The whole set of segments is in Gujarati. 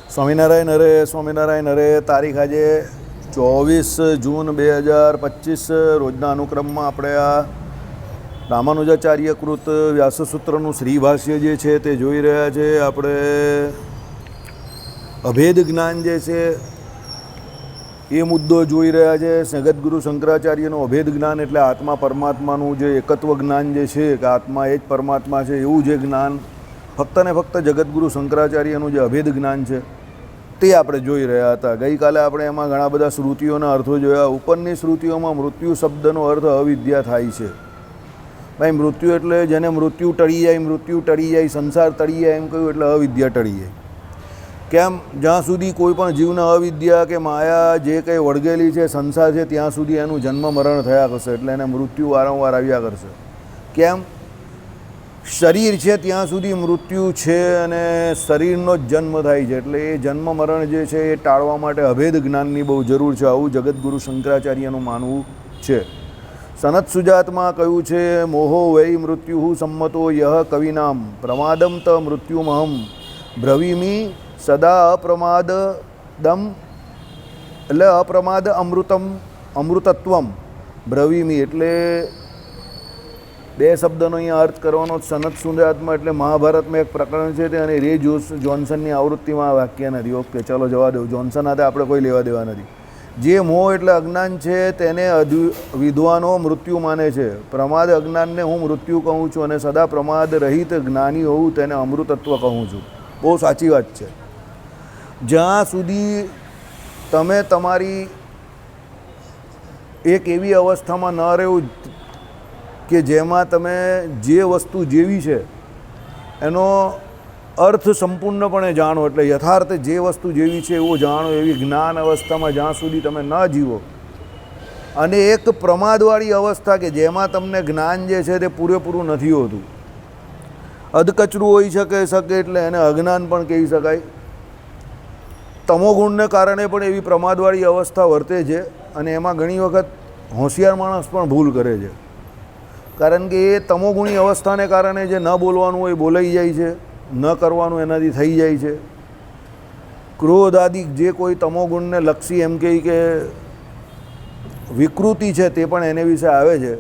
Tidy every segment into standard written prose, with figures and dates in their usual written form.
સ્વામિનારાયણ હરે સ્વામિનારાયણ હરે. તારીખ આજે 24 જૂન 2025 રોજના અનુક્રમમાં આપણે આ રામાનુજાચાર્ય કૃત વ્યાસસૂત્રનું શ્રીભાષ્ય જે છે તે જોઈ રહ્યા છે. આપણે અભેદ જ્ઞાન જે છે એ મુદ્દો જોઈ રહ્યા છે. જગતગુરુ શંકરાચાર્યનું અભેદ જ્ઞાન એટલે આત્મા પરમાત્માનું જે એકત્વ જ્ઞાન જે છે કે આત્મા એ જ પરમાત્મા છે એવું જે જ્ઞાન ફક્ત ને ફક્ત જગતગુરુ શંકરાચાર્યનું જે અભેદ જ્ઞાન છે તે આપણે જોઈ રહ્યા હતા. ગઈકાલે આપણે એમાં ઘણા બધા શ્રુતિઓના અર્થો જોયા. ઉપરની શ્રુતિઓમાં મૃત્યુ શબ્દનો અર્થ અવિદ્યા થાય છે. ભાઈ મૃત્યુ એટલે જેને મૃત્યુ ટળી જાય, સંસાર ટળી જાય એમ કહ્યું એટલે અવિદ્યા ટળી જાય. કેમ? જ્યાં સુધી કોઈ પણ જીવને અવિદ્યા કે માયા જે કંઈ વળગેલી છે સંસાર છે ત્યાં સુધી એનું જન્મ મરણ થયા કરશે, એટલે એને મૃત્યુ વારંવાર આવ્યા કરશે. કેમ? શરીર છે ત્યાં સુધી મૃત્યુ છે અને શરીરનો જ જન્મ થાય છે, એટલે એ જન્મ મરણ જે છે એ ટાળવા માટે અભેદ જ્ઞાનની બહુ જરૂર છે. આવું જગતગુરુ શંકરાચાર્યનું માનવું છે. સનત સુજાતમાં કહ્યું છે, મોહો વૈ મૃત્યુ સંમતો યહ કવિનામ પ્રમાદમ ત મૃત્યુમહમ બ્રવીમી સદા અપ્રમાદમ, એટલે અપ્રમાદ અમૃતત્વમ બ્રવીમી એટલે બે શબ્દનો અહીંયા અર્થ કરવાનો. સનત સુજાતમાં એટલે મહાભારતમાં એક પ્રકરણ છે તે, અને રે જોન્સનની આવૃત્તિમાં આ વાક્ય નથી. ઓકે ચલો જવા દઉં, જોન્સન સાથે આપણે કોઈ લેવા દેવા નથી. જે મોહ એટલે અજ્ઞાન છે તેને વિદ્વાનો મૃત્યુ માને છે. પ્રમાદ અજ્ઞાનને હું મૃત્યુ કહું છું, અને સદા પ્રમાદ રહિત જ્ઞાની હોઉં તેને અમૃતત્વ કહું છું. બહુ સાચી વાત છે. જ્યાં સુધી તમે તમારી એક એવી અવસ્થામાં ન રહેવું કે જેમાં તમે જે વસ્તુ જેવી છે એનો અર્થ સંપૂર્ણપણે જાણો, એટલે યથાર્થ જે વસ્તુ જેવી છે એવું જાણો, એવી જ્ઞાન અવસ્થામાં જ્યાં સુધી તમે ન જીવો, અને એક પ્રમાદવાળી અવસ્થા કે જેમાં તમને જ્ઞાન જે છે તે પૂરેપૂરું નથી હોતું, અધકચરું હોઈ શકે એટલે એને અજ્ઞાન પણ કહી શકાય. તમોગુણને કારણે પણ એવી પ્રમાદવાળી અવસ્થા વર્તે છે, અને એમાં ઘણી વખત હોશિયાર માણસ પણ ભૂલ કરે છે. કારણ કે એ તમોગુણી અવસ્થાને કારણે જે ન બોલવાનું હોય બોલાઈ જાય છે, ન કરવાનું એનાથી થઈ જાય છે. ક્રોધ આદિ જે કોઈ તમોગુણને લક્ષી એમ કહી કે વિકૃતિ છે તે પણ એને વિશે આવે છે.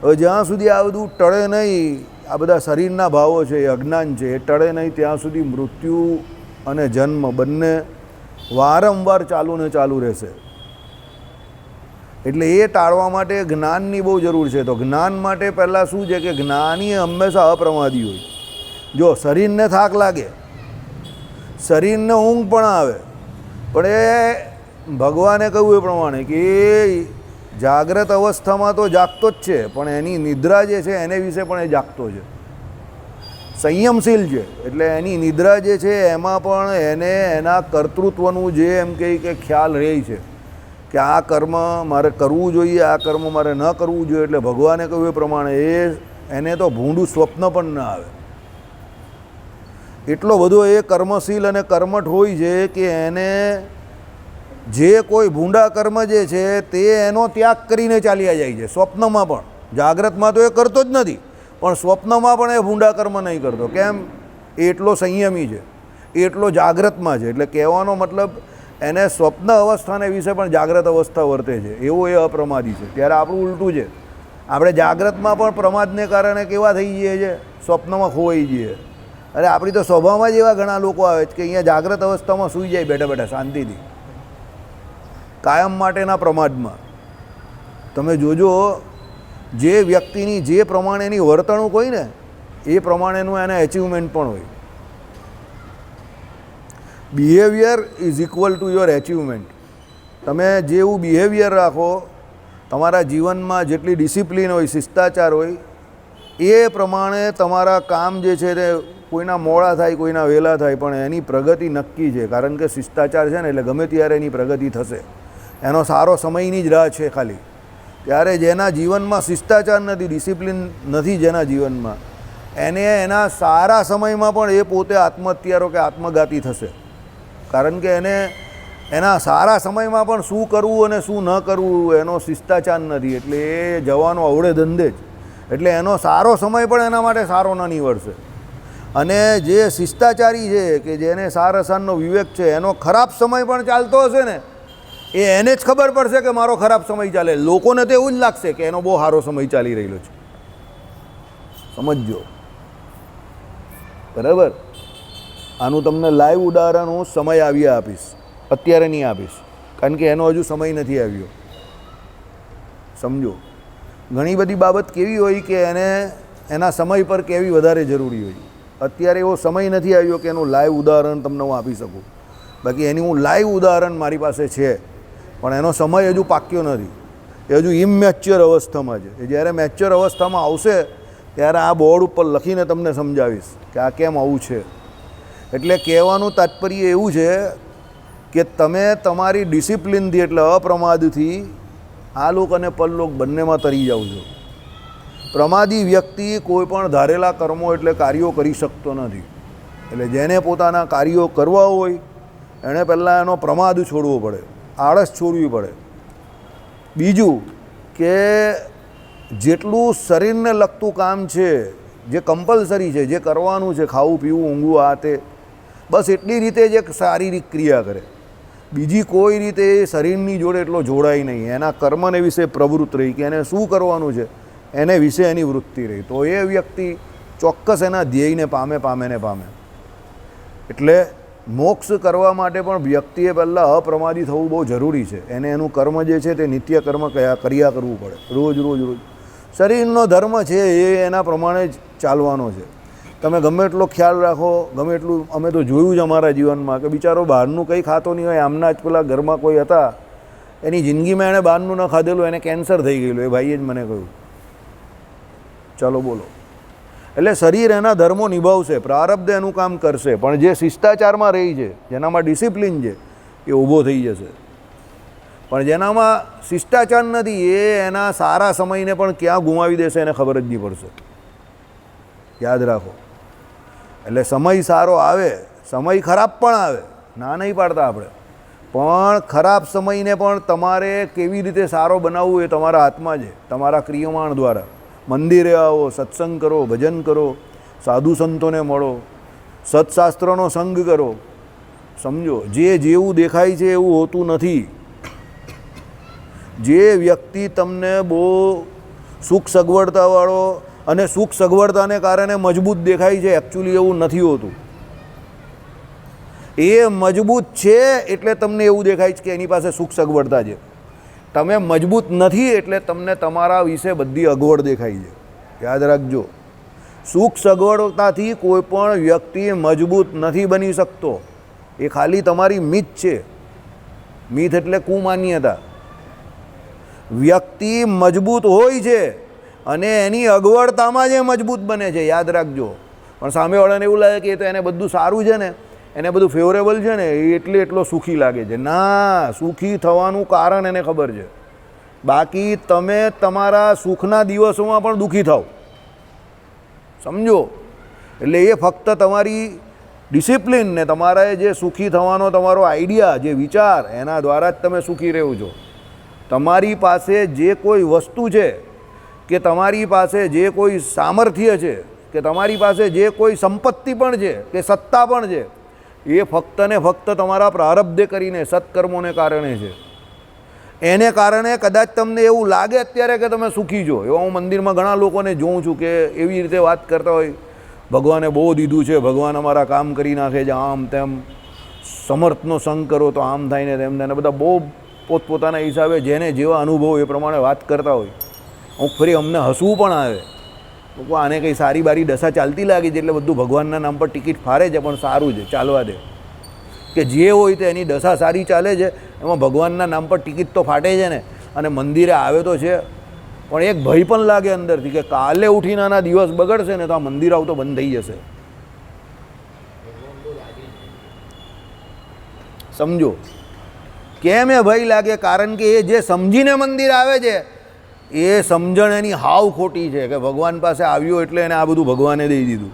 હવે જ્યાં સુધી આ બધું ટળે નહીં, આ બધા શરીરના ભાવો છે એ અજ્ઞાન છે એ ટળે નહીં ત્યાં સુધી મૃત્યુ અને જન્મ બંને વારંવાર ચાલુ ને ચાલુ રહેશે. એટલે એ ટાળવા માટે જ્ઞાનની બહુ જરૂર છે. તો જ્ઞાન માટે પહેલાં શું છે કે જ્ઞાની હંમેશા અપ્રમાદી હોય. જો શરીરને થાક લાગે, શરીરને ઊંઘ પણ આવે, પણ એ ભગવાને કહ્યું એ પ્રમાણે કે એ જાગ્રત અવસ્થામાં તો જાગતો જ છે, પણ એની નિદ્રા જે છે એને વિશે પણ એ જાગતો છે, સંયમશીલ છે. એટલે એની નિદ્રા જે છે એમાં પણ એને એના કર્તૃત્વનું જે એમ કહે કે ખ્યાલ રહે છે કે આ કર્મ મારે કરવું જોઈએ, આ કર્મ મારે ન કરવું જોઈએ. એટલે ભગવાને કહ્યું એ પ્રમાણે એને તો ભૂંડું સ્વપ્ન પણ ન આવે. એટલો બધો એ કર્મશીલ અને કર્મઠ હોય છે કે એને જે કોઈ ભૂંડા કર્મ જે છે તે એનો ત્યાગ કરીને ચાલ્યા જાય છે. સ્વપ્નમાં પણ, જાગ્રતમાં તો એ કરતો જ નથી, પણ સ્વપ્નમાં પણ એ ભૂંડા કર્મ નહીં કરતો. કેમ? એ એટલો સંયમી છે, એ એટલો જાગ્રતમાં છે. એટલે કહેવાનો મતલબ એને સ્વપ્ન અવસ્થાને વિશે પણ જાગ્રત અવસ્થા વર્તે છે, એવો એ અપ્રમાદી છે. ત્યારે આપણું ઉલટું છે, આપણે જાગ્રતમાં પણ પ્રમાદને કારણે કેવા થઈ જઈએ છીએ, સ્વપ્નમાં ખોવાઈ જઈએ. અરે આપણી તો સ્વભાવમાં જ એવા ઘણા લોકો આવે છે કે અહીંયા જાગ્રત અવસ્થામાં સૂઈ જાય બેઠા બેઠા શાંતિથી, કાયમ માટેના પ્રમાદમાં. તમે જોજો, જે વ્યક્તિની જે પ્રમાણેની વર્તણૂક હોય ને એ પ્રમાણેનું એને એચિવમેન્ટ પણ હોય. Behaviour is equal to your achievement. તમે જેવું બિહેવિયર રાખો, તમારા જીવનમાં જેટલી ડિસિપ્લિન હોય, શિષ્ટાચાર હોય, એ પ્રમાણે તમારા કામ જે છે તે કોઈના મોડા થાય, કોઈના વહેલા થાય, પણ એની પ્રગતિ નક્કી છે. કારણ કે શિષ્ટાચાર છે ને એટલે ગમે ત્યારે એની પ્રગતિ થશે. એનો સારો સમયની જ રાહ છે ખાલી. ત્યારે જેના જીવનમાં શિષ્ટાચાર નથી, ડિસિપ્લિન નથી જેના જીવનમાં, એને એના સારા સમયમાં પણ એ પોતે આત્મહત્યારો કે આત્મઘાતી થશે. કારણ કે એને એના સારા સમયમાં પણ શું કરવું અને શું ન કરવું એનો શિષ્ટાચાર નથી. એટલે એ જવાનો અવળે ધંધે જ. એટલે એનો સારો સમય પણ એના માટે સારો ન નીવડશે. અને જે શિષ્ટાચારી છે કે જેને સાર અસારનો વિવેક છે એનો ખરાબ સમય પણ ચાલતો હશે ને એને જ ખબર પડશે કે મારો ખરાબ સમય ચાલે. લોકોને તો એવું જ લાગશે કે એનો બહુ સારો સમય ચાલી રહેલો છે. સમજજો, બરાબર? આનું તમને લાઈવ ઉદાહરણ હું સમય આવી આપીશ, અત્યારે નહીં આપીશ, કારણ કે એનો હજુ સમય નથી આવ્યો. સમજો, ઘણી બધી બાબત કેવી હોય કે એને એના સમય પર કેવી વધારે જરૂરી હોય. અત્યારે એવો સમય નથી આવ્યો કે એનું લાઈવ ઉદાહરણ તમને હું આપી શકું. બાકી એની હું લાઈવ ઉદાહરણ મારી પાસે છે, પણ એનો સમય હજુ પાક્યો નથી. એ હજુ ઇમેચ્યોર અવસ્થામાં છે. એ જ્યારે મેચ્યોર અવસ્થામાં આવશે ત્યારે આ બોર્ડ ઉપર લખીને તમને સમજાવીશ કે આ કેમ આવું છે. એટલે કહેવાનું તાત્પર્ય એવું છે કે તમે તમારી ડિસિપ્લિનથી એટલે અપ્રમાદથી આલોક અને પરલોક બંનેમાં તરી જાઓ છો. પ્રમાદી વ્યક્તિ કોઈ પણ ધારેલા કર્મો એટલે કાર્યો કરી શકતો નથી. એટલે જેને પોતાના કાર્યો કરવા હોય એણે પહેલાં એનો પ્રમાદ છોડવો પડે, આળસ છોડવી પડે. બીજું કે જેટલું શરીરને લગતું કામ છે, જે કમ્પલસરી છે, જે કરવાનું છે, ખાવું પીવું ઊંઘવું આ તે, બસ એટલી રીતે જ એક શારીરિક ક્રિયા કરે. બીજી કોઈ રીતે એ શરીરની જોડે એટલો જોડાય નહીં. એના કર્મને વિશે પ્રવૃત્ત રહી કે એને શું કરવાનું છે એને વિશે એની વૃત્તિ રહી, તો એ વ્યક્તિ ચોક્કસ એના ધ્યેયને પામે. એટલે મોક્ષ કરવા માટે પણ વ્યક્તિએ પહેલાં અપ્રમાદી થવું બહુ જરૂરી છે. એને એનું કર્મ જે છે તે નિત્ય કર્મ કર્યા કરવું પડે. રોજ શરીરનો ધર્મ છે એ એના પ્રમાણે જ ચાલવાનો છે. તમે ગમે એટલો ખ્યાલ રાખો, ગમે એટલું, અમે તો જોયું છે અમારા જીવનમાં કે બિચારો બહારનું કંઈ ખાતો નહીં હોય. આમના જ પેલા ઘરમાં કોઈ હતા, એની જિંદગીમાં એણે બહારનું ન ખાધેલું, એને કેન્સર થઈ ગયેલું. એ ભાઈએ જ મને કહ્યું. ચાલો બોલો. એટલે શરીર એના ધર્મો નિભાવશે, પ્રારબ્ધ એનું કામ કરશે, પણ જે શિષ્ટાચારમાં રહી છે, જેનામાં ડિસિપ્લિન છે, એ ઊભો થઈ જશે. પણ જેનામાં શિષ્ટાચાર નથી એ એના સારા સમયને પણ ક્યાં ગુમાવી દેશે એને ખબર જ નહીં પડશે. યાદ રાખો. એટલે સમય સારો આવે, સમય ખરાબ પણ આવે, ના નહીં પાડતા આપણે, પણ ખરાબ સમયને પણ તમારે કેવી રીતે સારો બનાવવું એ તમારા હાથમાં છે, તમારા ક્રિયમાણ દ્વારા. મંદિરે આવો, સત્સંગ કરો, ભજન કરો, સાધુ સંતોને મળો, સત્શાસ્ત્રનો સંગ કરો. સમજો, જે જેવું દેખાય છે એવું હોતું નથી. જે વ્યક્તિ તમને બહુ સુખ સગવડતાવાળો અને સુખ સગવડતાને કારણે મજબૂત દેખાય છે, એકચ્યુઅલી એવું નથી હોતું. એ મજબૂત છે એટલે તમને એવું દેખાય છે કે એની પાસે સુખ સગવડતા છે. તમે મજબૂત નથી એટલે તમને તમારા વિશે બધી અગવડ દેખાય છે. યાદ રાખજો, સુખ સગવડતાથી કોઈ પણ વ્યક્તિ મજબૂત નથી બની શકતો. એ ખાલી તમારી મિથ છે. મિથ એટલે કુમાન્યતા. વ્યક્તિ મજબૂત હોય છે અને એની અગવડતામાં જ મજબૂત બને છે. યાદ રાખજો. પણ સામેવાળાને એવું લાગે કે એ તો એને બધું સારું છે ને, એને બધું ફેવરેબલ છે ને, એ એટલો સુખી લાગે છે. ના, સુખી થવાનું કારણ એને ખબર છે. બાકી તમે તમારા સુખના દિવસોમાં પણ દુઃખી થાવ. સમજો, એટલે એ ફક્ત તમારી ડિસિપ્લિન ને તમારા જે સુખી થવાનો તમારો આઈડિયા, જે વિચાર, એના દ્વારા જ તમે સુખી રહો છો. તમારી પાસે જે કોઈ વસ્તુ છે, કે તમારી પાસે જે કોઈ સામર્થ્ય છે, કે તમારી પાસે જે કોઈ સંપત્તિ પણ છે, કે સત્તા પણ છે, એ ફક્ત ને ફક્ત તમારા પ્રારબ્ધે કરીને સત્કર્મોને કારણે છે. એને કારણે કદાચ તમને એવું લાગે અત્યારે કે તમે સુખી છો. એવા હું મંદિરમાં ઘણા લોકોને જોઉં છું કે એવી રીતે વાત કરતા હોય, ભગવાને બહુ દીધું છે, ભગવાન અમારા કામ કરી નાખે છે, આમ તેમ, સમર્થનો સંગ કરો તો આમ થાય ને તેમ થાય ને, બધા બહુ પોતપોતાના હિસાબે જેને જેવા અનુભવ એ પ્રમાણે વાત કરતા હોય. અમુક ફરી અમને હસવું પણ આવે. લોકો આને કંઈ સારી બારી દશા ચાલતી લાગી છે એટલે બધું ભગવાનના નામ પર ટિકિટ ફારે છે, પણ સારું છે, ચાલવા દે. કે જે હોય તો એની દશા સારી ચાલે છે, એમાં ભગવાનના નામ પર ટિકિટ તો ફાટે છે ને, અને મંદિરે આવે તો છે, પણ એક ભય પણ લાગે અંદરથી કે કાલે ઉઠીને આના દિવસ બગડશે ને તો આ મંદિર આવતો બંધ થઈ જશે. સમજો, કેમ એ ભય લાગે? કારણ કે એ જે સમજીને મંદિર આવે છે એ સમજણ એની હાવ ખોટી છે કે ભગવાન પાસે આવ્યો એટલે એને આ બધું ભગવાને દઈ દીધું.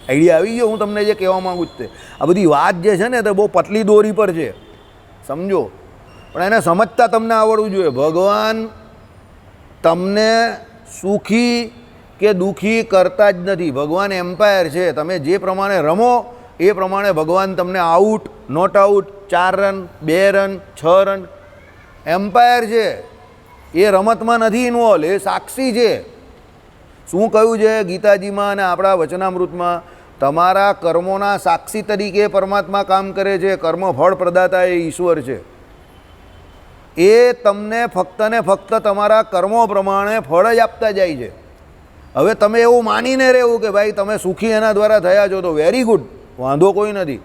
આઈડિયા આવી ગયો હું તમને જે કહેવા માગું છું તે? આ બધી વાત જે છે ને તે બહુ પતલી દોરી પર છે. સમજો, પણ એને સમજતા તમને આવડવું જોઈએ. ભગવાન તમને સુખી કે દુઃખી કરતા જ નથી. ભગવાન એમ્પાયર છે. તમે જે પ્રમાણે રમો એ પ્રમાણે ભગવાન તમને out, not out, 4 run, 2 run, 6 run, umpire છે. એ રમતમાં નથી ઇન્વોલ્વ, એ સાક્ષી છે. શું કહ્યું છે ગીતાજીમાં અને આપણા વચનામૃતમાં? તમારા કર્મોના સાક્ષી તરીકે પરમાત્મા કામ કરે છે. કર્મ ફળ પ્રદાતા એ ઈશ્વર છે. એ તમને ફક્ત ને ફક્ત તમારા કર્મો પ્રમાણે ફળ જ આપતા જાય છે. હવે તમે એવું માનીને રહેવું કે ભાઈ તમે સુખી એના દ્વારા થયા છો તો વેરી ગુડ, વાંધો કોઈ નથી.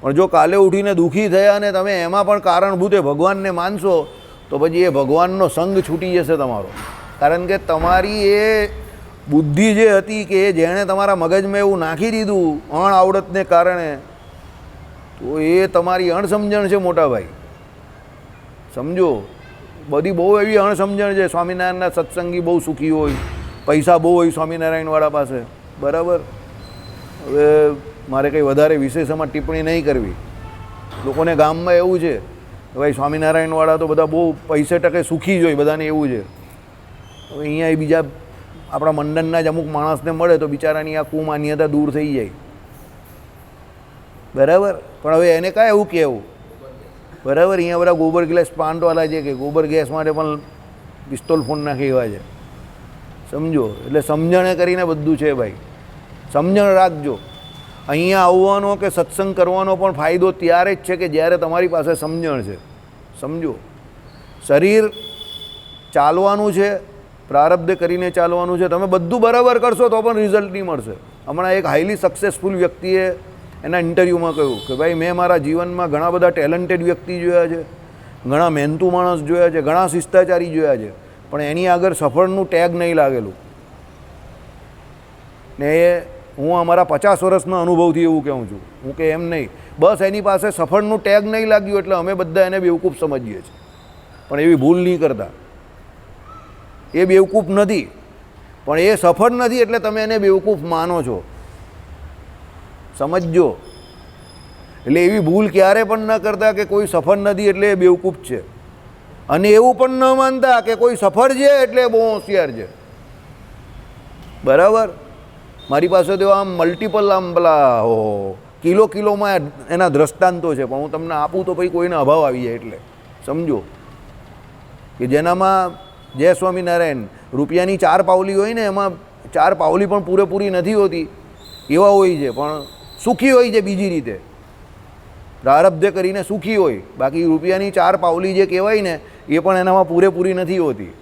પણ જો કાલે ઉઠીને દુઃખી થયા અને તમે એમાં પણ કારણભૂતે ભગવાનને માનશો તો પછી એ ભગવાનનો સંગ છૂટી જશે તમારો. કારણ કે તમારી એ બુદ્ધિ જે હતી કે જેણે તમારા મગજમાં એવું નાખી દીધું અણઆવડતને કારણે, તો એ તમારી અણસમજણ છે મોટા ભાઈ. સમજો, બધી બહુ એવી અણસમજણ છે. સ્વામિનારાયણના સત્સંગી બહુ સુખી હોય, પૈસા બહુ હોય સ્વામિનારાયણવાળા પાસે, બરાબર. હવે મારે કંઈ વધારે વિશેષમાં ટિપ્પણી નહીં કરવી. લોકોને ગામમાં એવું છે કે ભાઈ સ્વામિનારાયણવાળા તો બધા બહુ પૈસે ટકે સુખી જ હોય, બધાને એવું છે. હવે અહીંયા બીજા આપણા મંડળના જ અમુક માણસને મળે તો બિચારાની આ કુમાન્યતા દૂર થઈ જાય, બરાબર. પણ હવે એને કાંઈ એવું કહેવું, બરાબર. અહીંયા બધા ગોબર ગેસ પ્લાન્ટવાળા છે કે ગોબર ગેસ માટે પણ પિસ્તોલ ફોન નાખી એવા છે. સમજો, એટલે સમજણે કરીને બધું છે ભાઈ. સમજણ રાખજો. અહીંયા આવવાનો કે સત્સંગ કરવાનો પણ ફાયદો ત્યારે જ છે કે જ્યારે તમારી પાસે સમજણ છે. સમજો, શરીર ચાલવાનું છે, પ્રારબ્ધ કરીને ચાલવાનું છે. તમે બધું બરાબર કરશો તો પણ રિઝલ્ટ નહીં મળશે. હમણાં એક હાઈલી સક્સેસફુલ વ્યક્તિએ એના ઇન્ટરવ્યૂમાં કહ્યું કે ભાઈ મેં મારા જીવનમાં ઘણા બધા ટેલેન્ટેડ વ્યક્તિ જોયા છે, ઘણા મહેનતુ માણસ જોયા છે, ઘણા શિષ્ટાચારી જોયા છે, પણ એની આગળ સફળનું ટેગ નહીં લાગેલું. ને એ હું અમારા 50 વર્ષના અનુભવથી એવું કહું છું. હું કે એમ નહીં, બસ એની પાસે સફળનું ટેગ નહીં લાગ્યું એટલે અમે બધા એને બેવકૂફ સમજીએ છીએ. પણ એવી ભૂલ નહીં કરતા. એ બેવકૂફ નથી, પણ એ સફળ નથી એટલે તમે એને બેવકૂફ માનો છો. સમજજો. એટલે એવી ભૂલ ક્યારે પણ ન કરતા કે કોઈ સફળ નથી એટલે એ બેવકૂફ છે, અને એવું પણ ન માનતા કે કોઈ સફળ છે એટલે બહુ હોશિયાર છે, બરાબર. મારી પાસે તો આમ મલ્ટિપલ આમ પેલા કિલોમાં એના દ્રષ્ટાંતો છે, પણ હું તમને આપું તો પછી કોઈને અભાવ આવી જાય. એટલે સમજો કે જેનામાં જય સ્વામિનારાયણ રૂપિયાની 4 પાવલી હોય ને, એમાં 4 પાવલી પણ પૂરેપૂરી નથી હોતી, એવા હોય છે, પણ સુખી હોય છે બીજી રીતે, પ્રારબ્ધ કરીને સુખી હોય. બાકી રૂપિયાની 4 પાવલી જે કહેવાય ને એ પણ એનામાં પૂરેપૂરી નથી હોતી.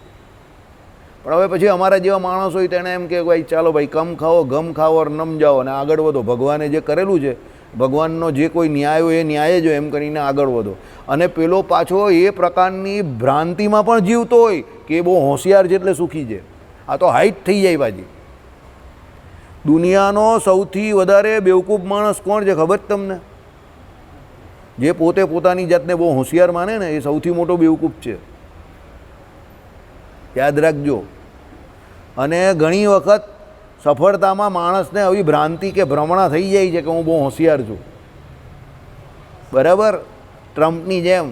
પણ હવે પછી અમારા જેવા માણસ હોય તેણે એમ કે ભાઈ ચાલો ભાઈ કમ ખાઓ ગમ ખાઓ ઓર નમ જાઓ અને આગળ વધો. ભગવાને જે કરેલું છે, ભગવાનનો જે કોઈ ન્યાય હોય એ ન્યાય જ હોય એમ કરીને આગળ વધો. અને પેલો પાછો એ પ્રકારની ભ્રાંતિમાં પણ જીવતો હોય કે એ બહુ હોશિયાર છે એટલે સુખી છે. આ તો હાઈટ થઈ જાય પાછી. દુનિયાનો સૌથી વધારે બેવકૂફ માણસ કોણ છે ખબર તમને? જે પોતે પોતાની જાતને બહુ હોશિયાર માને ને એ સૌથી મોટો બેવકૂફ છે. યાદ રાખજો. અને ઘણી વખત સફળતામાં માણસને આવી ભ્રાંતિ કે ભ્રમણા થઈ જાય છે કે હું બહુ હોશિયાર છું, બરાબર. ટ્રમ્પની જેમ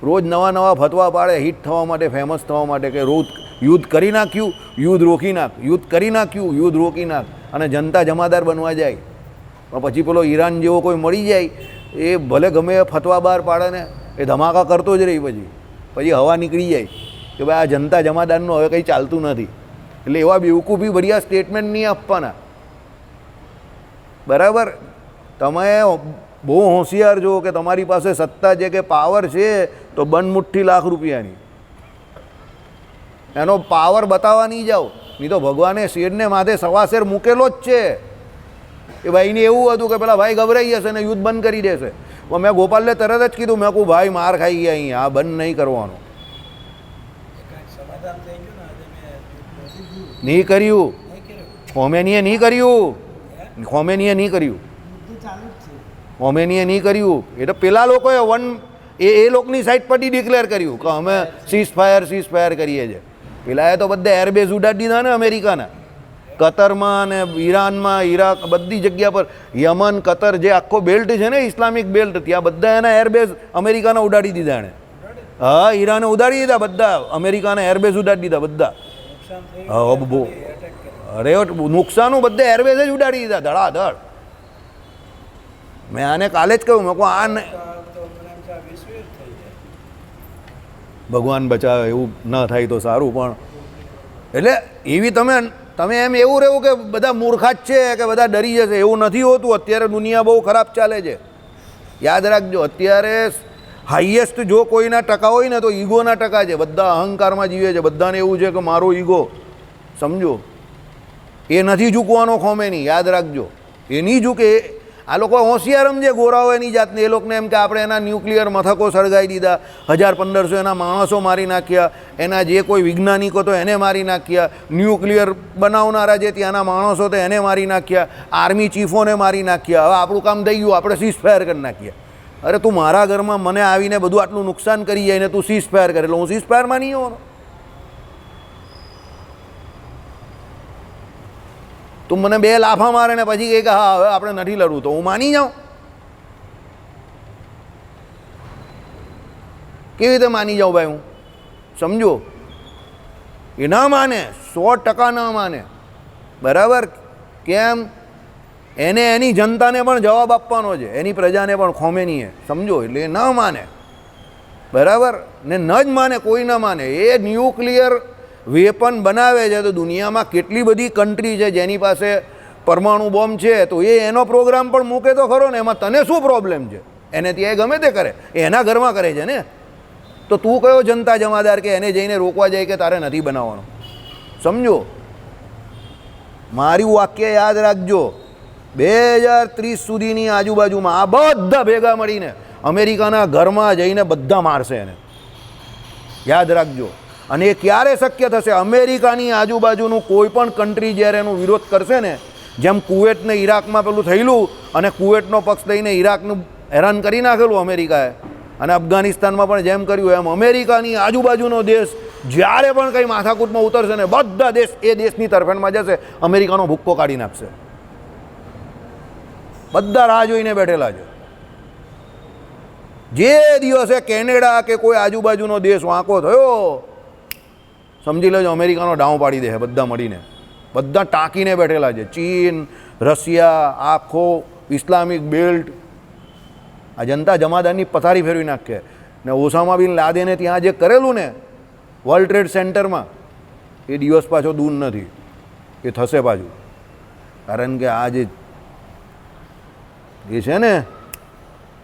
રોજ નવા ફતવા પાડે હિટ થવા માટે, ફેમસ થવા માટે કે રોજ યુદ્ધ કરી નાખ્યું, યુદ્ધ રોકી નાખ, યુદ્ધ કરી નાખ્યું, યુદ્ધ રોકી નાખ, અને જનતા જમાદાર બનવા જાય. પણ પછી પેલો ઈરાન જેવો કોઈ મળી જાય, એ ભલે ગમે એ ફતવા બહાર પાડે ને એ ધમાકા કરતો જ રહી. પછી હવા નીકળી જાય કે ભાઈ આ જનતા જમાદારનું હવે કંઈ ચાલતું નથી. એટલે એવા બેવકૂફી બઢિયા સ્ટેટમેન્ટ નહીં આપવાના, બરાબર. તમે બહુ હોશિયાર છો કે તમારી પાસે સત્તા છે કે પાવર છે તો બંધ મુઠ્ઠી લાખ રૂપિયાની એનો પાવર બતાવવા નહીં જાઓ. નહીં તો ભગવાને શેરને માથે સવાશેર મૂકેલો જ છે. એ ભાઈને એવું હતું કે પેલા ભાઈ ગભરાઈ જશે ને યુદ્ધ બંધ કરી દેશે. પણ મેં ગોપાલને તરત જ કીધું, મેં કહું ભાઈ માર ખાઈ ગયા અહીંયા, આ બંધ નહીં કરવાનું. નહીં કર્યું, ખોમેનીએ નહીં કર્યું, ખોમેનીએ નહીં કર્યું, ખોમેનીએ નહીં કર્યું. એ તો પેલા લોકોએ એ લોકોની સાઈડ પરથી ડિક્લેર કર્યું કે અમે સીઝ ફાયર કરીએ છીએ. પેલાએ તો બધા એરબેઝ ઉડાડી દીધા ને અમેરિકાના, કતરમાં ને ઈરાનમાં, ઈરાક, બધી જગ્યા પર, યમન, કતર જે આખો બેલ્ટ છે ને ઇસ્લામિક બેલ્ટ, ત્યાં બધા એના એરબેઝ અમેરિકાના ઉડાડી દીધા એણે. હા, ઈરાને ઉડાડી દીધા બધા, અમેરિકાના એરબેઝ ઉડાડી દીધા બધા. અરે નુકસાનું બધે એરવેઝ જ ઉડાડી દીધા ધડાધડ. મેં આને કાલે જ કહ્યું, મેં કહું આ ભગવાન બચાવે, એવું ન થાય તો સારું. પણ એટલે એવી તમે એમ એવું રહેવું કે બધા મૂર્ખા જ છે કે બધા ડરી જશે, એવું નથી હોતું. અત્યારે દુનિયા બહુ ખરાબ ચાલે છે. યાદ રાખજો, અત્યારે હાઈએસ્ટ જો કોઈના ટકા હોય ને તો ઈગોના ટકા છે. બધા અહંકારમાં જીવે છે, બધાને એવું છે કે મારો ઈગો, સમજો. એ નથી ઝૂકવાનો ખોમેની, યાદ રાખજો. એ નહીં ઝૂકે. આ લોકો હોશિયાર સમજે ગોરાઓ એની જાતને. એ લોકોને એમ કે આપણે એના ન્યુક્લિયર મથકો સળગાવી દીધા, 1000-1500 એના માણસો મારી નાખ્યા, એના જે કોઈ વૈજ્ઞાનિકો તો એને મારી નાખ્યા, ન્યુક્લિયર બનાવનારા જે ત્યાંના માણસો તો એને મારી નાખ્યા, આર્મી ચીફોને મારી નાખ્યા. હવે આપણું કામ થઈ ગયું, આપણે સીઝફાયર કરી નાખ્યા. અરે તું મારા ઘરમાં મને આવીને બધું આટલું નુકસાન કરી જાય ને તું સીઝફાયર કરે, એટલે હું સીઝફાયરમાં નહીં હોવાનો? તું મને 2 લાફા મારે ને પછી કહે કે હા હવે આપણે નથી લડવું, તો હું માની જાઉં? કેવી રીતે માની જાઉં ભાઈ હું? સમજો, એ ના માને, 100% ના માને. બરાબર? કેમ? એને એની જનતાને પણ જવાબ આપવાનો છે, એની પ્રજાને પણ ખોમેનીએ, સમજો. એટલે એ ન માને. બરાબર ને? ન જ માને, કોઈ ન માને. એ ન્યુક્લિયર વેપન બનાવે છે તો દુનિયામાં કેટલી બધી કન્ટ્રી છે જેની પાસે પરમાણુ બોમ્બ છે, તો એ એનો પ્રોગ્રામ પણ મૂકે તો ખરો ને. એમાં તને શું પ્રોબ્લેમ છે? એને ત્યાં ગમે તે કરે, એના ઘરમાં કરે છે ને. તો તું કયો જનતા જમાદાર કે એને જઈને રોકવા જાય કે તારે નથી બનાવવાનો? સમજો, મારું વાક્ય યાદ રાખજો. 2030 સુધીની આજુબાજુમાં આ બધા ભેગા મળીને અમેરિકાના ઘરમાં જઈને બધા મારશે એને, યાદ રાખજો. અને એ ક્યારે શક્ય થશે? અમેરિકાની આજુબાજુનું કોઈ પણ કન્ટ્રી જ્યારે એનો વિરોધ કરશે ને, જેમ કુવેતને ઈરાકમાં પેલું થયેલું અને કુવેતનો પક્ષ લઈને ઈરાકનું હેરાન કરી નાખેલું અમેરિકાએ, અને અફઘાનિસ્તાનમાં પણ જેમ કર્યું, એમ અમેરિકાની આજુબાજુનો દેશ જ્યારે પણ કંઈ માથાકૂટમાં ઉતરશે ને બધા દેશ એ દેશની તરફેણમાં જશે, અમેરિકાનો ભૂક્કો કાઢી નાખશે. બધા રાહ જોઈને બેઠેલા છે. જે દિવસે કેનેડા કે કોઈ આજુબાજુનો દેશ વાંકો થયો, સમજી લેજો અમેરિકાનો ડાઉં પાડી દે. બધા મળીને બધા ટાંકીને બેઠેલા છે. ચીન, રશિયા, આખો ઇસ્લામિક બેલ્ટ આ જનતા જમાદારની પથારી ફેરવી નાખે. ને ઓસામા બિન લાદેને ત્યાં જે કરેલું ને વર્લ્ડ ટ્રેડ સેન્ટરમાં, એ દિવસ પાછો દૂર નથી, એ થશે પાછું. કારણ કે આ જે છે ને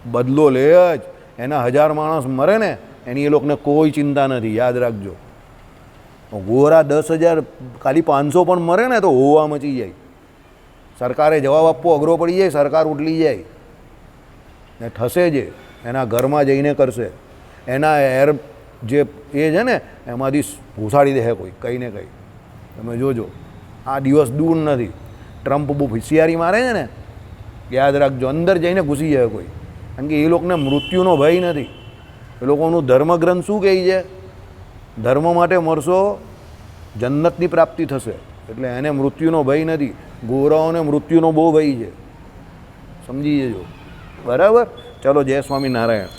બદલો લે જ. એના 1000 માણસ મરે ને એની એ લોકોને કોઈ ચિંતા નથી, યાદ રાખજો. ગોરા 10,000 ખાલી 500 પણ મરે ને તો હોવા મચી જાય. સરકારે જવાબ આપવો અઘરો પડી જાય, સરકાર ઉઠલી જાય ને થશે જે એના ઘરમાં જઈને કરશે. એના એર જે એ છે ને એમાંથી ઘુસાડી દે કોઈ, કંઈ ને કંઈ. તમે જોજો, આ દિવસ દૂર નથી. ટ્રમ્પ બહુ હોશિયારી મારે છે ને, યાદ રાખજો, અંદર જઈને ઘૂસી જાય કોઈ. કારણ કે એ લોકોને મૃત્યુનો ભય નથી. એ લોકોનું ધર્મગ્રંથ શું કહે છે? ધર્મ માટે મરશો જન્નતની પ્રાપ્તિ થશે. એટલે એને મૃત્યુનો ભય નથી. ગોરાઓને મૃત્યુનો બહુ ભય છે, સમજી જજો. બરાબર? ચલો, જય સ્વામિનારાયણ.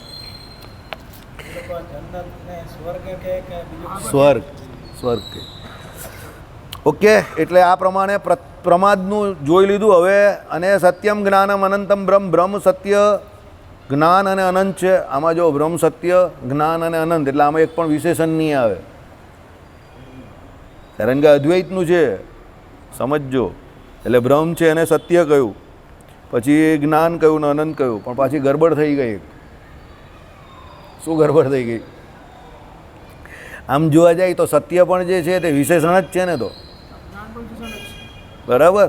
સ્વર્ગ, સ્વર્ગ. ઓકે, એટલે આ પ્રમાણે પ્રમાદનું જોઈ લીધું હવે. અને સત્યમ જ્ઞાનમ અનંતમ બ્રહ્મ. બ્રહ્મ સત્ય, જ્ઞાન અને અનંત છે. આમાં જો બ્રહ્મ સત્ય, જ્ઞાન અને અનંત, એટલે આમાં એક પણ વિશેષણ નહીં આવે. કારણ કે અદ્વૈતનું છે, સમજજો. એટલે બ્રહ્મ છે એને સત્ય કહ્યું, પછી જ્ઞાન કહ્યું ને અનંત કહ્યું, પણ પાછી ગરબડ થઈ ગઈ. શું ગરબડ થઈ ગઈ? આમ જોવા જાય તો સત્ય પણ જે છે તે વિશેષણ જ છે ને. તો બરાબર,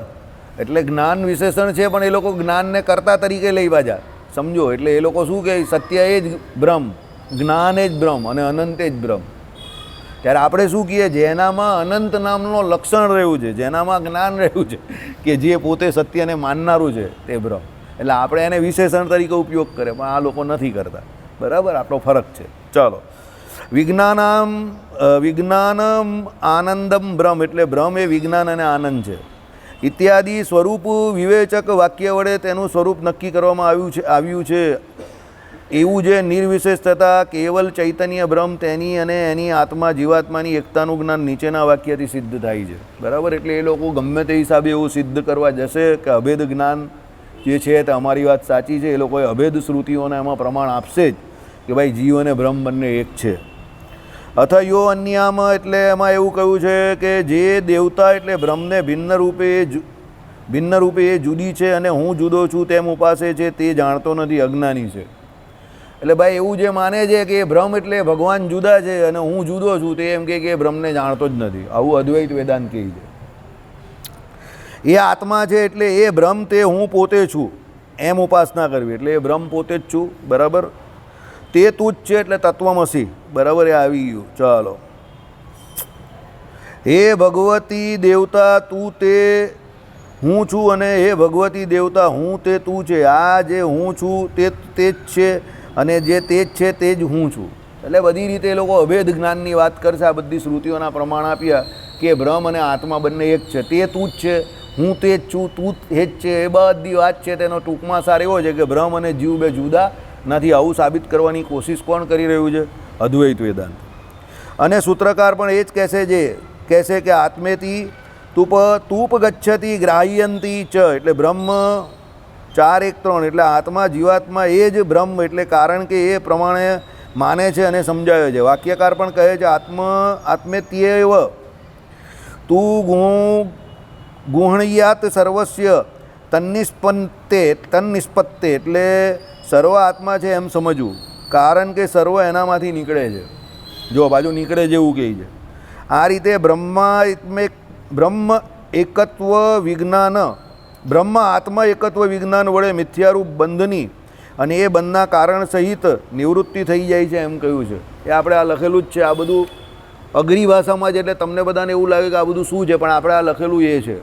એટલે જ્ઞાન વિશેષણ છે, પણ એ લોકો જ્ઞાનને કર્તા તરીકે લઈ બાજા, સમજો. એટલે એ લોકો શું કહે? સત્ય એ જ બ્રહ્મ, જ્ઞાન એ જ બ્રહ્મ અને અનંત એ જ બ્રહ્મ. ત્યારે આપણે શું કહીએ? જેનામાં અનંત નામનો લક્ષણ રહ્યું છે, જેનામાં જ્ઞાન રહ્યું છે, કે જે પોતે સત્યને માનનારું છે, તે બ્રહ્મ. એટલે આપણે એને વિશેષણ તરીકે ઉપયોગ કરે, પણ આ લોકો નથી કરતા. બરાબર? આટલો ફરક છે. ચાલો, વિજ્ઞાનમ આનંદમ બ્રહ્મ, એટલે બ્રહ્મ એ વિજ્ઞાન અને આનંદ છે. ઇત્યાદિ સ્વરૂપ વિવેચક વાક્ય વડે તેનું સ્વરૂપ નક્કી કરવામાં આવ્યું છે. એવું જે નિર્વિશેષ થતાં કેવલ ચૈતન્ય બ્રહ્મ તેની અને એની આત્મા જીવાત્માની એકતાનું જ્ઞાન નીચેના વાક્યથી સિદ્ધ થાય છે. બરાબર. એટલે એ લોકો ગમે તે હિસાબે એવું સિદ્ધ કરવા જશે કે અભેદ જ્ઞાન જે છે તે અમારી વાત સાચી છે, એ લોકોએ અભેદ શ્રુતિઓને એમાં પ્રમાણ આપશે જ કે ભાઈ જીવ અને બ્રહ્મ બંને એક છે. અથ યો અન્યામ એટલે એમાં એવું કહ્યું છે કે જે દેવતા એટલે બ્રહ્મને ભિન્ન રૂપે એ જુદી છે અને હું જુદો છું તેમ ઉપાસે છે તે જાણતો નથી, અજ્ઞાની છે. એટલે ભાઈ એવું જે માને છે કે બ્રહ્મ એટલે ભગવાન જુદા છે અને હું જુદો છું તે એમ કે બ્રહ્મને જાણતો જ નથી, આવું અદ્વૈત વેદાંત કહે છે. એ આત્મા છે એટલે એ બ્રહ્મ તે હું પોતે છું એમ ઉપાસના કરવી, એટલે એ બ્રહ્મ પોતે જ છું. બરાબર. તે તું જ છે એટલે તત્વમસી. બરાબર. એ આવી ગયું. ચાલો. હે ભગવતી દેવતા તું તે હું છું અને હે ભગવતી દેવતા હું તે તું છે. આ જે હું છું તે જ છે અને જે તે જ છે તે જ હું છું. એટલે બધી રીતે એ લોકો અભેદ જ્ઞાનની વાત કરશે. આ બધી શ્રુતિઓના પ્રમાણ આપ્યા કે બ્રહ્મ અને આત્મા બંને એક છે, તે તું જ છે, હું તે જ છું, તું એ જ છે. એ બધી વાત છે તેનો ટૂંકમાં સાર એવો છે કે બ્રહ્મ અને જીવ બે જુદા નથી. આવું સાબિત કરવાની કોશિશ કોણ કરી રહ્યું છે? અદ્વૈત વેદાંત. અને સૂત્રકાર પણ એ જ કહેશે કે આત્મેતી તૂપ ગચ્છતી ગ્રાહ્યંતી ચ, એટલે બ્રહ્મ 4 1 3 એટલે આત્મા જીવાત્મા એ જ બ્રહ્મ, એટલે કારણ કે એ પ્રમાણે માને છે અને સમજાવે છે. વાક્યકાર પણ કહે છે આત્મેત્યેવ તું ગુહણ્યાત સર્વસ્ય તન્નિષ્પત્તે, એટલે સર્વ આત્મા છે એમ સમજવું, કારણ કે સર્વ એનામાંથી નીકળે છે. જો બાજુ નીકળે જેવું કહે છે. આ રીતે બ્રહ્મ એકત્વ વિજ્ઞાન, બ્રહ્મ આત્મા એકત્વ વિજ્ઞાન વડે મિથ્યારૂપ બંધની અને એ બંધના કારણ સહિત નિવૃત્તિ થઈ જાય છે એમ કહ્યું છે. એ આપણે આ લખેલું જ છે. આ બધું અઘરી ભાષામાં છે એટલે તમને બધાને એવું લાગે કે આ બધું શું છે, પણ આપણે આ લખેલું એ છે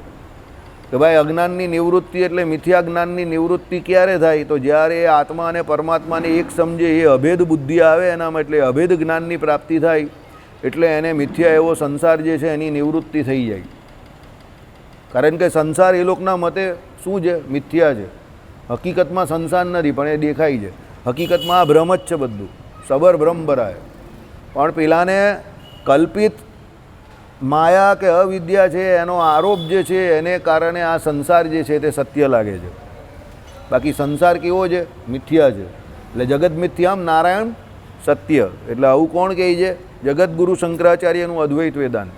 કે ભાઈ અજ્ઞાનની નિવૃત્તિ એટલે મિથ્યા જ્ઞાનની નિવૃત્તિ ક્યારે થાય? તો જ્યારે એ આત્મા અને પરમાત્માને એક સમજે, એ અભેદ બુદ્ધિ આવે એનામાં, એટલે અભેદ જ્ઞાનની પ્રાપ્તિ થાય, એટલે એને મિથ્યા એવો સંસાર જે છે એની નિવૃત્તિ થઈ જાય. કારણ કે સંસાર એ લોકોના મતે શું છે? મિથ્યા છે. હકીકતમાં સંસાર નથી પણ એ દેખાય છે. હકીકતમાં આ ભ્રમ જ છે, બધું સબર ભ્રમ ભરાય. પણ પેલાને કલ્પિત માયા કે અવિદ્યા છે એનો આરોપ જે છે એને કારણે આ સંસાર જે છે તે સત્ય લાગે છે. બાકી સંસાર કેવો છે? મિથ્યા છે. એટલે જગત મિથ્યામ નારાયણ સત્ય. એટલે આવું કોણ કહે છે? જગતગુરુ શંકરાચાર્યનું અદ્વૈત વેદાંત.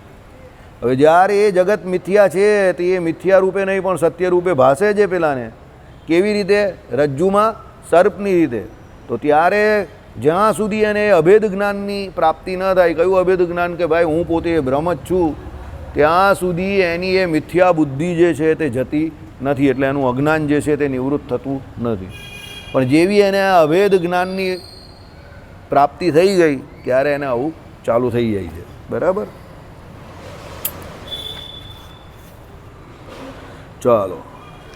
હવે જ્યારે એ જગત મિથ્યા છે તે એ મિથ્યા રૂપે નહીં પણ સત્ય રૂપે ભાસે છે પેલાને. કેવી રીતે? રજ્જુમાં સર્પની રીતે. તો ત્યારે જ્યાં સુધી એને અભેદ જ્ઞાનની પ્રાપ્તિ ન થાય, કયું અભેદ જ્ઞાન? કે ભાઈ હું પોતે બ્રહ્મ જ છું, ત્યાં સુધી એની એ મિથ્યા બુદ્ધિ જે છે તે જતી નથી, એટલે એનું અજ્ઞાન જે છે તે નિવૃત્ત થતું નથી. પણ જેવી એને આ અભેદ જ્ઞાનની પ્રાપ્તિ થઈ ગઈ ત્યારે એને આવું ચાલુ થઈ જાય છે. બરાબર. ચાલો.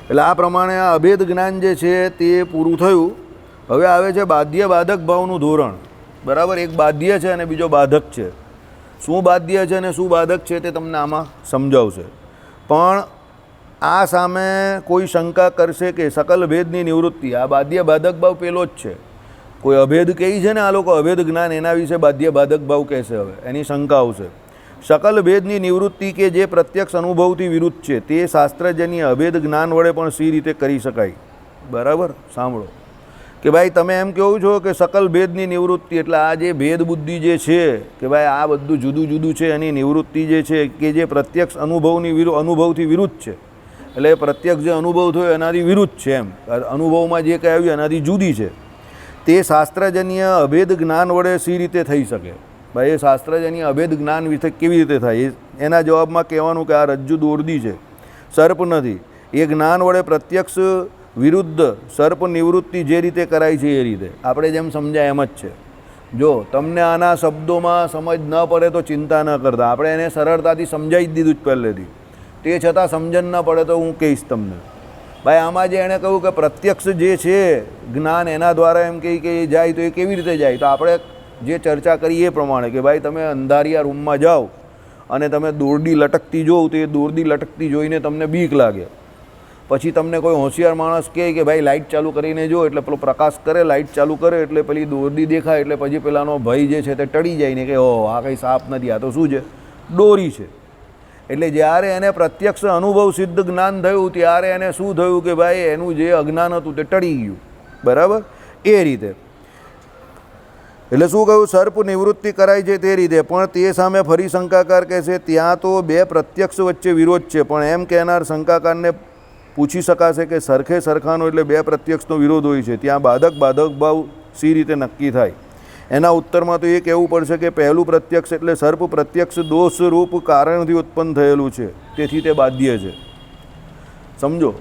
એટલે આ પ્રમાણે આ અભેદ જ્ઞાન જે છે તે પૂરું થયું. હવે આવે છે બાધ્ય બાધક ભાવનું ધોરણ. બરાબર. એક બાધ્ય છે અને બીજો બાધક છે. શું બાધ્ય છે અને શું બાધક છે તે તમને આમાં સમજાવશે. પણ આ સામે કોઈ શંકા કરશે કે સકલ ભેદની નિવૃત્તિ, આ બાધ્ય બાધક ભાવ પેલો જ છે. કોઈ અભેદ કહે છે ને આ લોકો અભેદ જ્ઞાન, એના વિશે બાધ્ય બાધક ભાવ કહેશે. હવે એની શંકા આવશે. સકલ ભેદની નિવૃત્તિ કે જે પ્રત્યક્ષ અનુભવથી વિરુદ્ધ છે તે શાસ્ત્રજન્ય અભેદ જ્ઞાન વડે પણ સી રીતે કરી શકાય. બરાબર. સાંભળો કે ભાઈ તમે એમ કહો છો કે સકલ ભેદની નિવૃત્તિ એટલે આ જે ભેદ બુદ્ધિ જે છે કે ભાઈ આ બધું જુદું જુદું છે, એની નિવૃત્તિ જે છે કે જે પ્રત્યક્ષ અનુભવથી વિરુદ્ધ છે. એટલે પ્રત્યક્ષ જે અનુભવ થયો એનાથી વિરુદ્ધ છે. એમ અનુભવમાં જે કંઈ આવ્યું એનાથી જુદી છે. તે શાસ્ત્રજન્ય અભેદ જ્ઞાન વડે સી રીતે થઈ શકે? ભાઈ એ શાસ્ત્રજન્ય અભેદ જ્ઞાન વિશે કેવી રીતે થાય? એના જવાબમાં કહેવાનું કે આ રજ્જુ દોરડી છે, સર્પ નથી. એ જ્ઞાન વડે પ્રત્યક્ષ વિરુદ્ધ સર્પ નિવૃત્તિ જે રીતે કરાય છે એ રીતે આપણે જેમ સમજાય એમ જ છે. જો તમને આના શબ્દોમાં સમજ ન પડે તો ચિંતા ન કરતા, આપણે એને સરળતાથી સમજાવી જ દીધું જ પહેલેથી. તે છતાં સમજણ ન પડે તો હું કહીશ તમને. ભાઈ આમાં જે એણે કહ્યું કે પ્રત્યક્ષ જે છે જ્ઞાન એના દ્વારા એમ કહી કે જાય તો એ કેવી રીતે જાય? તો આપણે જે ચર્ચા કરી એ પ્રમાણે કે ભાઈ તમે અંધારિયા રૂમમાં જાઓ અને તમે દોરડી લટકતી જોવ તો એ દોરડી લટકતી જોઈને તમને બીક લાગે. પછી તમને કોઈ હોશિયાર માણસ કહે કે ભાઈ લાઇટ ચાલુ કરીને જો, એટલે પેલો પ્રકાશ કરે, લાઇટ ચાલુ કરે એટલે પેલી દોરડી દેખાય, એટલે પછી પેલાનો ભય જે છે તે ટળી જાય ને કે ઓહ આ કંઈ સાપ નથી, આ તો શું છે, દોરી છે. એટલે જ્યારે એને પ્રત્યક્ષ અનુભવ સિદ્ધ જ્ઞાન થયું ત્યારે એને શું થયું કે ભાઈ એનું જે અજ્ઞાન હતું તે ટળી ગયું. બરાબર? એ રીતે એટલે શું કહ્યું, સર્પ નિવૃત્તિ કરાય છે તે રીતે. પણ તે સામે ફરી શંકાકાર કહે છે ત્યાં તો બે પ્રત્યક્ષ વચ્ચે વિરોધ છે, પણ એમ કહેનાર શંકાકારને પૂછી શકાશે કે સરખે સરખાનો એટલે બે પ્રત્યક્ષનો વિરોધ હોય છે, ત્યાં બાધક ભાવ સી રીતે નક્કી થાય? એના ઉત્તરમાં તો એ કહેવું પડશે કે પહેલું પ્રત્યક્ષ એટલે સર્પ પ્રત્યક્ષ દોષરૂપ કારણથી ઉત્પન્ન થયેલું છે, તેથી તે બાધ્ય છે. સમજો,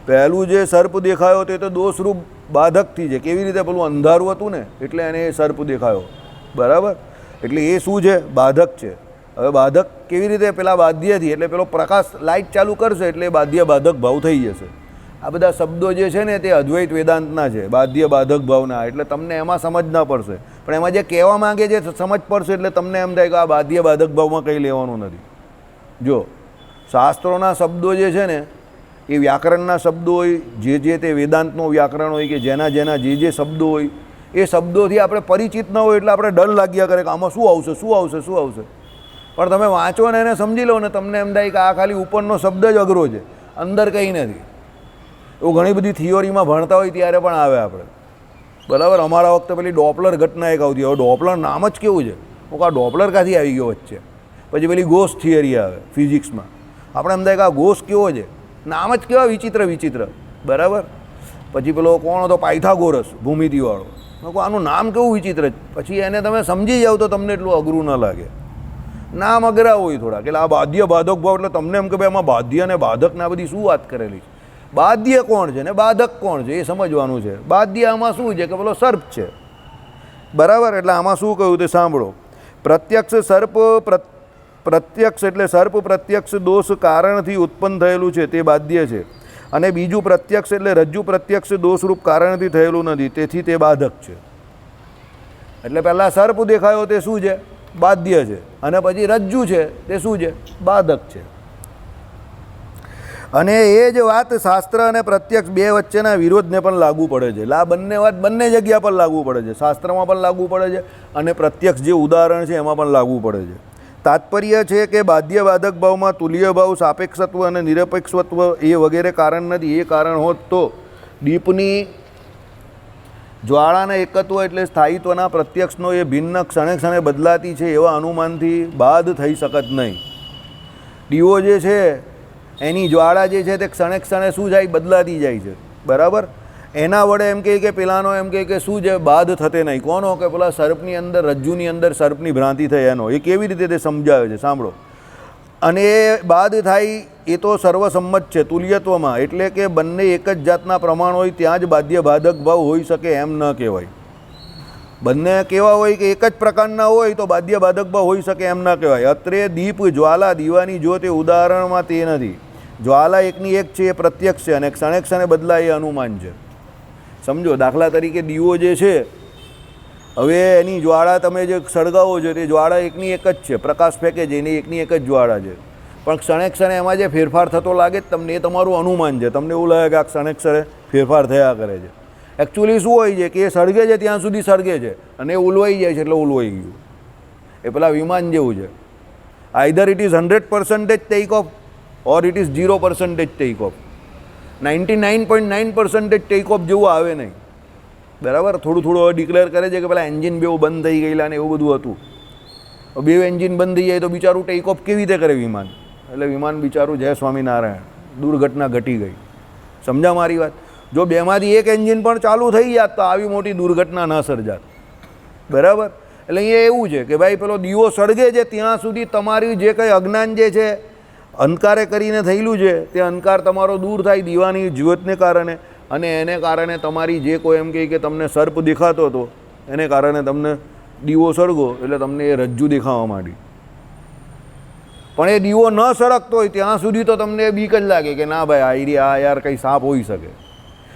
પહેલું જે સર્પ દેખાયો તે તો દોષરૂપ બાધકથી છે. કેવી રીતે? પેલું અંધારું હતું ને એટલે એને સર્પ દેખાયો. બરાબર? એટલે એ શું છે? બાધક છે. હવે બાધક કેવી રીતે? પેલા બાધ્યથી, એટલે પેલો પ્રકાશ લાઇટ ચાલુ કરશે એટલે બાધ્ય બાધક ભાવ થઈ જશે. આ બધા શબ્દો જે છે ને તે અદ્વૈત વેદાંતના છે, બાધ્ય બાધક ભાવના. એટલે તમને એમાં સમજ ના પડશે, પણ એમાં જે કહેવા માંગે છે સમજ પડશે, એટલે તમને એમ થાય કે આ બાધ્ય બાધક ભાવમાં કંઈ લેવાનું નથી. જો શાસ્ત્રોના શબ્દો જે છે ને એ વ્યાકરણના શબ્દો હોય, જે તે વેદાંતનો વ્યાકરણ હોય કે જેના જે શબ્દો હોય એ શબ્દોથી આપણે પરિચિત ન હોય એટલે આપણે ડર લાગ્યા કરે કે આમાં શું આવશે, શું આવશે, શું આવશે. પણ તમે વાંચો ને એને સમજી લો ને તમને એમ થાય કે આ ખાલી ઉપરનો શબ્દ જ અઘરો છે, અંદર કંઈ નથી. એવું ઘણી બધી થિયોરીમાં ભણતા હોય ત્યારે પણ આવે આપણે. બરાબર? અમારા વખતે પેલી ડોપલર ઘટના એક આવતી. હવે ડોપલર નામ જ કેવું છે, આ ડોપલર ક્યાંથી આવી ગયો વચ્ચે? પછી પેલી ગોસ્ટ થિયરી આવે ફિઝિક્સમાં. આપણે એમ થાય કે આ ગોસ્ટ કેવો છે, નામ જ કેવા વિચિત્ર. બરાબર? પછી પેલો કોણ હતો, પાયથાગોરસ, ભૂમિતિવાળો. આનું નામ કેવું વિચિત્ર. પછી એને તમે સમજી જાઓ તો તમને એટલું અઘરું ન લાગે. નામ અઘરા હોય થોડા, કે આ બાધ્ય બાધક ભાવ, એટલે તમને એમ કે ભાઈ આમાં બાધ્ય અને બાધક ને આ બધી શું વાત કરેલી છે. બાધ્ય કોણ છે ને બાધક કોણ છે એ સમજવાનું છે. બાધ્ય આમાં શું છે કે પેલો સર્પ છે. બરાબર? એટલે આમાં શું કહ્યું તે સાંભળો. પ્રત્યક્ષ સર્પ પ્રત્યક્ષ એટલે સર્પ પ્રત્યક્ષ દોષ કારણથી ઉત્પન્ન થયેલું છે તે બાધ્ય છે, અને બીજું પ્રત્યક્ષ એટલે રજ્જુ પ્રત્યક્ષ દોષરૂપ કારણથી થયેલું નથી, તેથી તે બાધક છે. એટલે પહેલાં સર્પ દેખાયો તે શું છે? બાધ્ય છે. અને પછી રજ્જુ છે તે શું છે? બાધક છે. અને એ જ વાત શાસ્ત્ર અને પ્રત્યક્ષ બે વચ્ચેના વિરોધને પણ લાગુ પડે છે. એટલે આ બંને વાત બંને જગ્યા પર લાગુ પડે છે. શાસ્ત્રમાં પણ લાગુ પડે છે અને પ્રત્યક્ષ જે ઉદાહરણ છે એમાં પણ લાગુ પડે છે. તાત્પર્ય છે કે બાધ્ય બાધક ભાવમાં તુલ્ય ભાવ, સાપેક્ષત્વ અને નિરપેક્ષત્વ એ વગેરે કારણ નથી. એ કારણ હોત તો દીપની જ્વાળાના એકત્વ એટલે સ્થાયિત્વના પ્રત્યક્ષનો એ ભિન્ન ક્ષણે ક્ષણે બદલાતી છે એવા અનુમાનથી બાદ થઈ શકત નહીં. દીવો જે છે એની જ્વાળા જે છે તે ક્ષણે ક્ષણે શું જાય? બદલાતી જાય છે. બરાબર? એના વડે એમ કહે કે પેલાનો એમ કહે કે શું છે? બાદ થતે નહીં. કોનો? કે પેલા સર્પની અંદર, રજ્જુની અંદર સર્પની ભ્રાંતિ થઈ એનો. એ કેવી રીતે તે સમજાવે છે સાંભળો. અને એ બાદ થાય એ તો સર્વસંમત છે તુલ્યત્વમાં, એટલે કે બંને એક જ જાતના પ્રમાણ હોય ત્યાં જ બાધ્ય બાધક ભાવ હોઈ શકે એમ ન કહેવાય. બંને કેવા હોય કે એક જ પ્રકારના હોય તો બાધ્ય બાધક ભાવ હોઈ શકે એમ ન કહેવાય. અત્રે દીપ જ્વાલા, દીવાની જ્યોત એ ઉદાહરણમાં તે નથી. જ્વાલા એકની એક છે એ પ્રત્યક્ષ છે અને ક્ષણે ક્ષણે બદલાય એ અનુમાન છે. સમજો, દાખલા તરીકે દીવો જે છે, હવે એની જ્વાળા તમે જે સળગાવો છો તે જ્વાળા એકની એક જ છે, પ્રકાશ ફેંકે છે એની એકની એક જ જ્વાળા છે. પણ ક્ષણે ક્ષણે એમાં જે ફેરફાર થતો લાગે જ તમને, એ તમારું અનુમાન છે. તમને એવું લાગે કે આ ક્ષણે ક્ષણે ફેરફાર થયા કરે છે. એકચ્યુઅલી શું હોય છે કે એ સળગે છે ત્યાં સુધી સળગે છે અને એ ઉલવાઈ જાય છે એટલે ઉલવાઈ ગયું. એ પેલા વિમાન જેવું છે. Either it is 100% take off or it is 0% take off. 99.9% take off જેવું આવે નહીં. બરાબર? થોડું હવે ડિક્લેર કરે છે કે પેલા એન્જિન બેઉ બંધ થઈ ગયેલા ને એવું બધું હતું. બે એન્જિન બંધ થઈ જાય તો બિચારું ટેક ઓફ કેવી રીતે કરે વિમાન? એટલે વિમાન બિચારું જય સ્વામિનારાયણ, દુર્ઘટના ઘટી ગઈ. સમજા મારી વાત? જો બેમાંથી એક એન્જિન પણ ચાલુ થઈ જાત તો આવી મોટી દુર્ઘટના ન સર્જાત. બરાબર? એટલે અહીંયા એવું છે કે ભાઈ પેલો દીવો સળગે છે ત્યાં સુધી તમારી જે કંઈ અજ્ઞાન જે છે અંધકારે કરીને થયેલું છે તે અંધકાર તમારો દૂર થાય દીવાની જ્યોતને કારણે, અને એને કારણે તમારી જે કોઈ એમ કહે કે તમને સર્પ દેખાતો હતો એને કારણે તમને દીવો સળગો એટલે તમને એ રજ્જુ દેખાવા માંડી. પણ એ દીવો ન સળગતો હોય ત્યાં સુધી તો તમને બીક જ લાગે કે ના ભાઈ આ યાર કંઈ સાપ હોઈ શકે.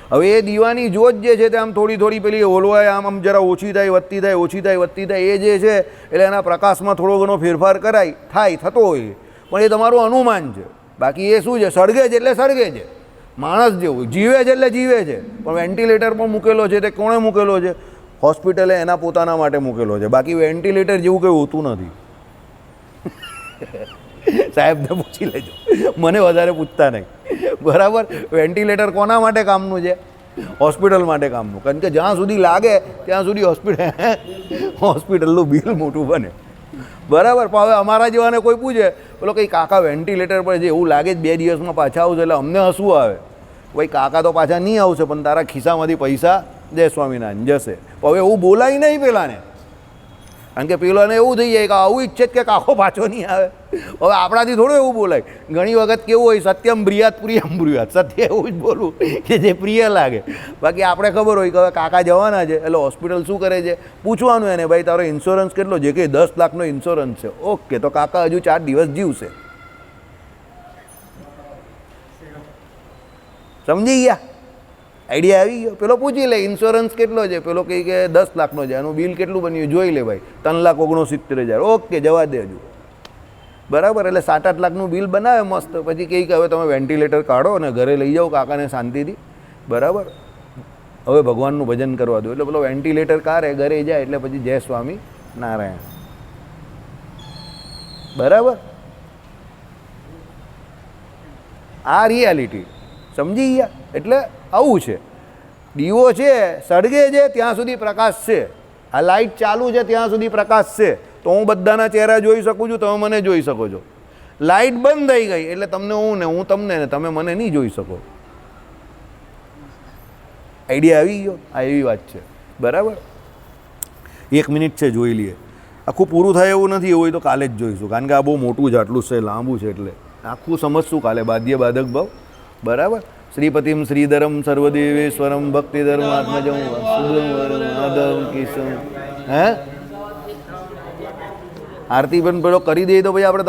હવે એ દીવાની જ્યોત જે છે તે આમ થોડી પેલી ઓલવાય આમ જરા ઓછી થાય વધતી થાય, ઓછી થાય વધતી થાય, એ જે છે એટલે એના પ્રકાશમાં થોડો ઘણો ફેરફાર થતો હોય, પણ એ તમારું અનુમાન છે. બાકી એ શું છે? સળગે છે એટલે સળગે છે. માણસ જેવું જીવે છે એટલે જીવે છે, પણ વેન્ટિલેટર પણ મૂકેલો છે તે કોણે મૂકેલો છે? હોસ્પિટલે એના પોતાના માટે મૂકેલો છે, બાકી વેન્ટિલેટર જેવું કંઈ હોતું નથી. સાહેબને પૂછી લેજો, મને વધારે પૂછતા નહીં, બરાબર. વેન્ટિલેટર કોના માટે કામનું છે? હોસ્પિટલ માટે કામનું, કારણ કે જ્યાં સુધી લાગે ત્યાં સુધી હોસ્પિટલનું બિલ મોટું બને, બરાબર. પણ હવે અમારા જેવાને કોઈ પૂછે, પેલો કંઈ કાકા વેન્ટિલેટર પર છે, એવું લાગે જ 2 દિવસમાં પાછા આવશે, એટલે અમને હસવું આવે. ભાઈ કાકા તો પાછા નહીં આવશે, પણ તારા ખિસ્સામાંથી પૈસા જય સ્વામિનારાયણ જશે. હવે એવું બોલાય નહીં પેલાને, કારણ કે પેલાને એવું થઈ જાય કે આવું ઈચ્છે કે કાકો પાછો નહીં આવે. હવે આપણાથી થોડું એવું બોલાય. ઘણી વખત કેવું હોય, સત્યમ બ્રિયાત પ્રિયમ બ્રુયાત, સત્ય એવું જ બોલવું કે જે પ્રિય લાગે. બાકી આપણે ખબર હોય કે હવે કાકા જવાના છે, એટલે હોસ્પિટલ શું કરે છે, પૂછવાનું એને, ભાઈ તારો ઇન્સ્યોરન્સ કેટલો છે? કે 10 લાખનો ઇન્સ્યોરન્સ છે. ઓકે, તો કાકા હજુ 4 દિવસ જીવશે. સમજી ગયા? આઈડિયા આવી ગયો? પેલો પૂછી લે ઇન્સ્યોરન્સ કેટલો છે, પેલો કહે કે 10 લાખનો છે, એનું બિલ કેટલું બન્યું જોઈ લે, ભાઈ 3,69,000. ઓકે, જવા દે હજુ, બરાબર. એટલે 7-8 લાખનું બિલ બનાવે મસ્ત, પછી કહે કે હવે તમે વેન્ટિલેટર કાઢો અને ઘરે લઈ જાઓ કાકાને શાંતિથી, બરાબર. હવે ભગવાનનું ભજન કરવા દો. એટલે પેલો વેન્ટિલેટર કાઢે, ઘરે જાય, એટલે પછી જય સ્વામી નારાયણ, બરાબર. આ રિયાલિટી સમજી ગયા? એટલે આવું છે. દીવો છે સળગે છે ત્યાં સુધી પ્રકાશ છે, આ લાઇટ ચાલુ છે ત્યાં સુધી પ્રકાશ છે. તો હું બધાના ચહેરા જોઈ શકું છું, તમે મને જોઈ શકો છો. લાઇટ બંધ થઈ ગઈ એટલે તમને હું ને હું તમને ને તમે મને નહીં જોઈ શકો. આઈડિયા આવી ગયો? આ એવી વાત છે, બરાબર. 1 મિનિટ છે, જોઈ લઈએ. આખું પૂરું થાય એવું નથી, એવું હોય તો કાલે જ જોઈશું, કારણ કે આ બહુ મોટું છે, આટલું છે, લાંબુ છે, એટલે આખું સમજશું કાલે. બાધ્ય બાધક ભાવ, બરાબર. શ્રીપતિમ શ્રીધરમ સર્વદેવેશ્વરમ ભક્તિધર્માત્મજમ સુદમ કિશન. હે આરતી પણ પેલો કરી દઈએ તો ભાઈ આપણે